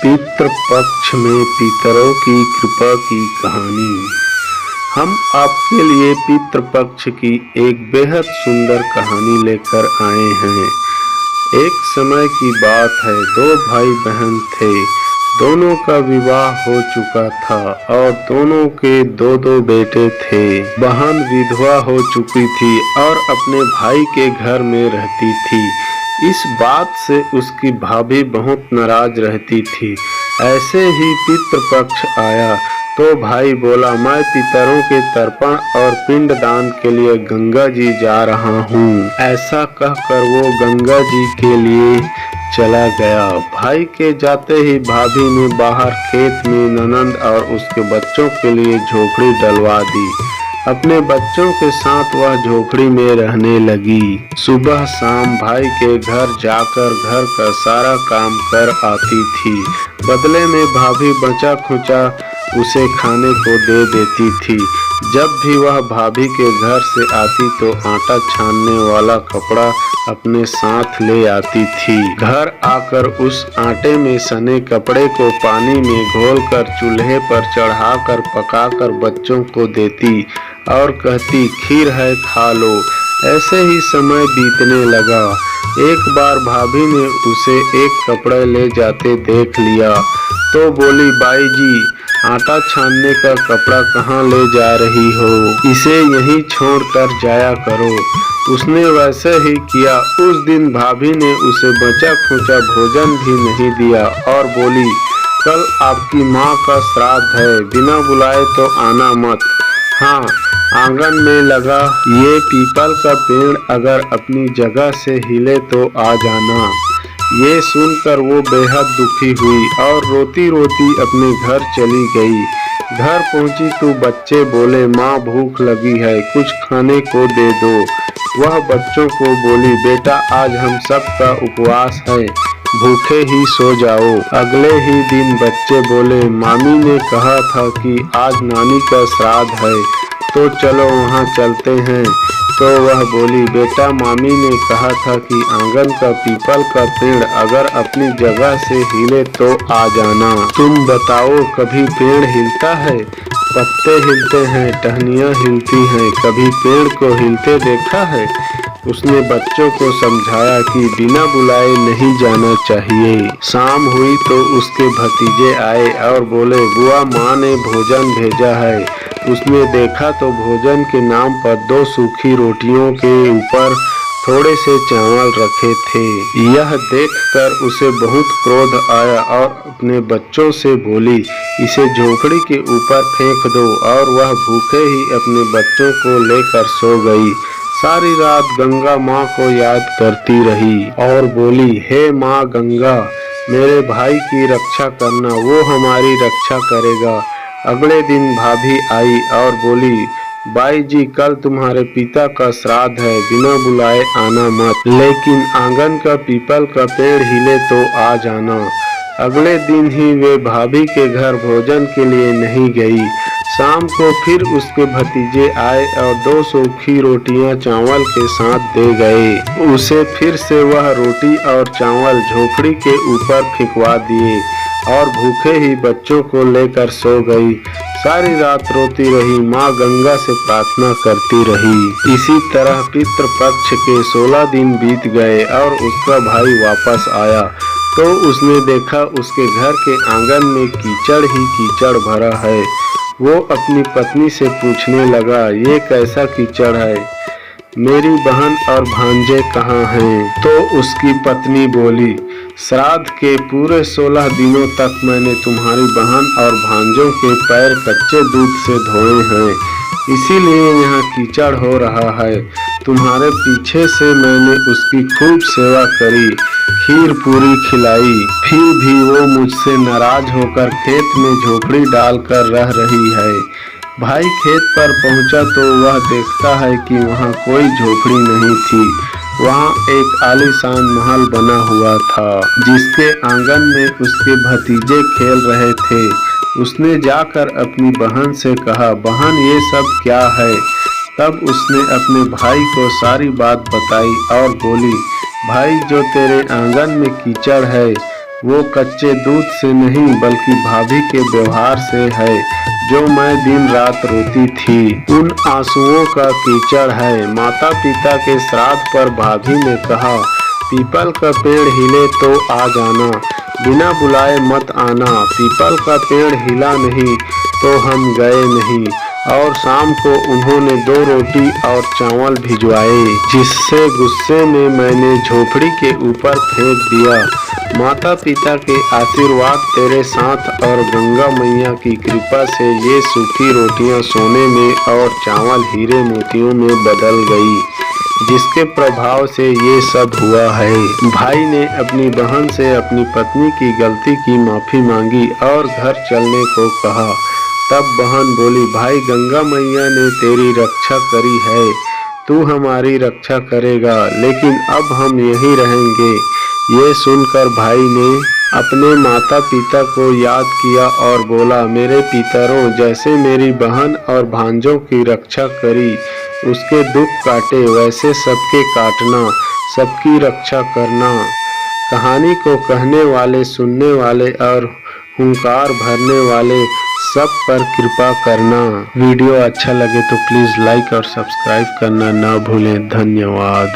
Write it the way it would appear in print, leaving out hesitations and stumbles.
पितृपक्ष में पितरों की कृपा की कहानी। हम आपके लिए पितृपक्ष की एक बेहद सुंदर कहानी लेकर आए हैं। एक समय की बात है, दो भाई बहन थे। दोनों का विवाह हो चुका था और दोनों के दो दो बेटे थे। बहन विधवा हो चुकी थी और अपने भाई के घर में रहती थी। इस बात से उसकी भाभी बहुत नाराज रहती थी। ऐसे ही पितृपक्ष आया तो भाई बोला, मैं पितरों के तर्पण और पिंडदान के लिए गंगा जी जा रहा हूँ। ऐसा कहकर वो गंगा जी के लिए चला गया। भाई के जाते ही भाभी ने बाहर खेत में ननंद और उसके बच्चों के लिए झोपड़ी डलवा दी। अपने बच्चों के साथ वह झोपड़ी में रहने लगी। सुबह शाम भाई के घर जाकर घर का सारा काम कर आती थी। बदले में भाभी बचा खुचा उसे खाने को दे देती थी। जब भी वह भाभी के घर से आती तो आटा छानने वाला कपड़ा अपने साथ ले आती थी। घर आकर उस आटे में सने कपड़े को पानी में घोलकर चूल्हे पर चढ़ाकर पकाकर बच्चों को देती और कहती, खीर है खा लो। ऐसे ही समय बीतने लगा। एक बार भाभी ने उसे एक कपड़ा ले जाते देख लिया तो बोली, बाई जी, आटा छानने का कपड़ा कहाँ ले जा रही हो? इसे यहीं छोड़ कर जाया करो। उसने वैसे ही किया। उस दिन भाभी ने उसे बचा खुचा भोजन भी नहीं दिया और बोली, कल आपकी माँ का श्राद्ध है, बिना बुलाए तो आना मत। हाँ, आंगन में लगा ये पीपल का पेड़ अगर अपनी जगह से हिले तो आ जाना। ये सुनकर वो बेहद दुखी हुई और रोती रोती अपने घर चली गई। घर पहुंची तो बच्चे बोले, माँ भूख लगी है, कुछ खाने को दे दो। वह बच्चों को बोली, बेटा आज हम सब का उपवास है, भूखे ही सो जाओ। अगले ही दिन बच्चे बोले, मामी ने कहा था कि आज नानी का श्राद्ध है तो चलो वहाँ चलते हैं। तो वह बोली, बेटा मामी ने कहा था कि आंगन का पीपल का पेड़ अगर अपनी जगह से हिले तो आ जाना। तुम बताओ, कभी पेड़ हिलता है? पत्ते हिलते हैं, टहनियाँ हिलती हैं, कभी पेड़ को हिलते देखा है? उसने बच्चों को समझाया कि बिना बुलाए नहीं जाना चाहिए। शाम हुई तो उसके भतीजे आए और बोले, बुआ माँ ने भोजन भेजा है। उसने देखा तो भोजन के नाम पर 2 सूखी रोटियों के ऊपर थोड़े से चावल रखे थे। यह देखकर उसे बहुत क्रोध आया और अपने बच्चों से बोली, इसे झोपड़ी के ऊपर फेंक दो। और वह भूखे ही अपने बच्चों को लेकर सो गई। सारी रात गंगा माँ को याद करती रही और बोली, हे माँ गंगा, मेरे भाई की रक्षा करना, वो हमारी रक्षा करेगा। अगले दिन भाभी आई और बोली, बाई जी, कल तुम्हारे पिता का श्राद्ध है, बिना बुलाए आना मत, लेकिन आंगन का पीपल का पेड़ हिले तो आ जाना। अगले दिन ही वे भाभी के घर भोजन के लिए नहीं गई। शाम को फिर उसके भतीजे आए और 2 सूखी रोटियां चावल के साथ दे गए। उसे फिर से वह रोटी और चावल झोपड़ी के ऊपर फेंकवा दिए और भूखे ही बच्चों को लेकर सो गई। सारी रात रोती रही, माँ गंगा से प्रार्थना करती रही। इसी तरह पितृपक्ष के 16 दिन बीत गए और उसका भाई वापस आया तो उसने देखा उसके घर के आंगन में कीचड़ ही कीचड़ भरा है। वो अपनी पत्नी से पूछने लगा, ये कैसा कीचड़ है? मेरी बहन और भांजे कहाँ हैं? तो उसकी पत्नी बोली, श्राद्ध के पूरे 16 दिनों तक मैंने तुम्हारी बहन और भांजों के पैर कच्चे दूध से धोए हैं, इसीलिए यहाँ कीचड़ हो रहा है। तुम्हारे पीछे से मैंने उसकी खूब सेवा करी, खीर पूरी खिलाई, फिर भी वो मुझसे नाराज होकर खेत में झोपड़ी डालकर रह रही है। भाई खेत पर पहुंचा तो वह देखता है कि वहाँ कोई झोपड़ी नहीं थी। वहाँ एक आलीशान महल बना हुआ था जिसके आंगन में उसके भतीजे खेल रहे थे। उसने जाकर अपनी बहन से कहा, बहन ये सब क्या है? तब उसने अपने भाई को सारी बात बताई और बोली, भाई जो तेरे आंगन में कीचड़ है वो कच्चे दूध से नहीं बल्कि भाभी के व्यवहार से है जो मैं दिन रात रोती थी। उन आंसुओं का कीचड़ है। माता पिता के श्राद्ध पर भाभी ने कहा, पीपल का पेड़ हिले तो आ जाना, बिना बुलाए मत आना। पीपल का पेड़ हिला नहीं तो हम गए नहीं। और शाम को उन्होंने 2 रोटी और चावल भिजवाए, जिससे गुस्से में मैंने झोपड़ी के ऊपर फेंक दिया। माता पिता के आशीर्वाद तेरे साथ और गंगा मैया की कृपा से ये सूखी रोटियां सोने में और चावल हीरे मोतियों में बदल गई, जिसके प्रभाव से ये सब हुआ है। भाई ने अपनी बहन से अपनी पत्नी की गलती की माफी मांगी और घर चलने को कहा। तब बहन बोली, भाई गंगा मैया ने तेरी रक्षा करी है, तू हमारी रक्षा करेगा, लेकिन अब हम यहीं रहेंगे। ये सुनकर भाई ने अपने माता पिता को याद किया और बोला, मेरे पितरों, जैसे मेरी बहन और भांजों की रक्षा करी, उसके दुख काटे, वैसे सबके काटना, सबकी रक्षा करना। कहानी को कहने वाले, सुनने वाले और हुंकार भरने वाले सब पर कृपा करना। वीडियो अच्छा लगे तो प्लीज़ लाइक और सब्सक्राइब करना ना भूलें। धन्यवाद।